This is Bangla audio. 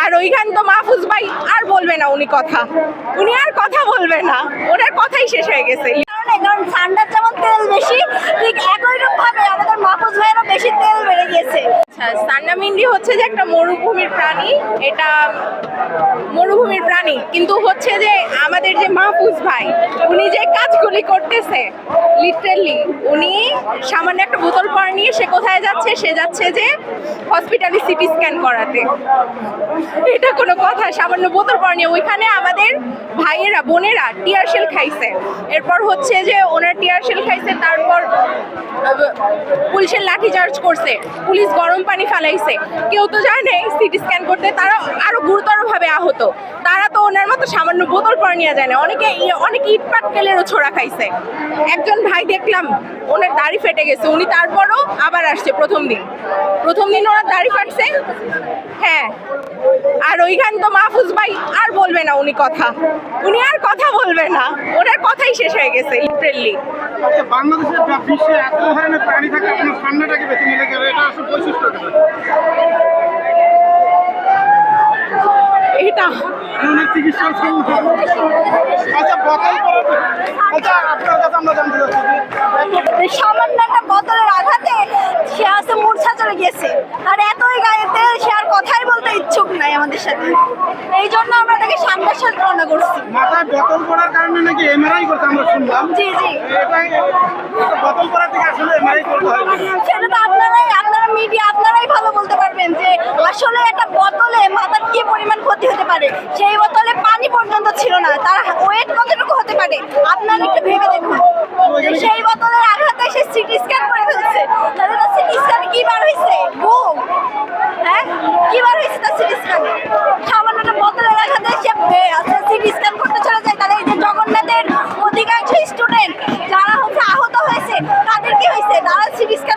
আর ওইখান তো মাহফুজ ভাই আর বলবে না, উনি আর কথা বলবে না, ওনার কথাই শেষ হয়ে গেছে। কারণ ঠান্ডার যেমন তেল বেশি, ঠিক একই রকম ভাবে আমাদের মাহফুজ ভাইয়েরও বেশি তেল বেড়ে গিয়েছে। সান্ডা মিন্ডি হচ্ছে যে একটা মরুভূমির প্রাণী, এটা মরুভূমির প্রাণী, কিন্তু হচ্ছে যে আমাদের যে মাহফুজ ভাই উনি যে কাজগুলি করতেছে লিটারালি, উনি সামান্য একটা বোতল পানি নিয়ে সে কোথায় যাচ্ছে, সে যাচ্ছে যে হসপিটালে সিটি স্ক্যান করাতে। এটা কোনো কথা? সামান্য বোতল পানি নিয়ে ওইখানে আমাদের ভাইয়েরা বোনেরা টিয়ার শেল খাইছে, এরপর হচ্ছে যে ওনার টিয়ার শেল খাইছে, তারপর পুলিশের লাঠি চার্জ করছে, পুলিশ গরম পানি ফালাইছে, কেউ তো জানে সিটি স্ক্যান করতে, তারা আরো গুরুতরভাবে আহত। তারা তো ওনার মতো সামান্য বোতল পানি নিয়ে যায় না, অনেকে ইট পাটকেলেরও ছোড়া খাইছে। একজন ভাই দেখলাম ওনার দাড়ি ফেটে গেছে, উনি তারপরও আবার আসছে। প্রথম দিন ওনার দাড়ি ফাটছে, হ্যাঁ। আর ওইখান তো মাহফুজ ভাই আর বলবে না, উনি আর কথা বলবে না, ওনার কথাই শেষ হয়ে গেছে লিটারালি। বাংলাদেশের বিশ্বে এত ধরনের প্রাণী থাকে, আপনার ঠান্ডাটাকে বেছে নিলে গেল, এটা আসলে বৈশিষ্ট্য এটা চিকিৎসা। আচ্ছা, আপনার কাছে আমরা জানতে চাচ্ছি, সামান্য একটা বোতলের আঘাতে সে আছে মূর্ছা চলে গিয়েছে, আর এতই গায়ে তেল সে আর কথাই বলতে ইচ্ছুক নাই আমাদের সাথে। এই জন্য আমরা তাকে সামনের সাথে রওনা করছি। মাথায় বোতল পড়ার কারণে নাকি এমআরআই করতে আমরা শুনলাম। জি জি, বোতল পড়া থেকে আসলে এমআরআই করতে হয়, সেটা তো আপনারা মিডিয়া আপনারাই ভালো বলতে পারবেন যে আসলে একটা বোতলে মাথার কি পরিমাণ ক্ষতি হতে পারে। সেই বোতলে পানি পর্যন্ত ছিল না, তার ওয়েট কতটুকু হতে পারে আপনারা একটু ভেবে দেখুন। সেই বোতলের আঘাতে সে সিটি স্ক্যান করে ফেলছে, তাহলে তার সিটি স্ক্যানে কি বার হয়েছে? বুম, হ্যাঁ, কি বার হয়েছে তার সিটি স্ক্যানে? সামান্য একটা বোতলের আঘাতে সে সিটি স্ক্যান করতে চলে যায়। তাহলে এই যে জগন্নাথের অধিকাংশ স্টুডেন্ট যারা হচ্ছে আহত হয়েছে, তাদের কি হয়েছে? তারা সিটি স্ক্যান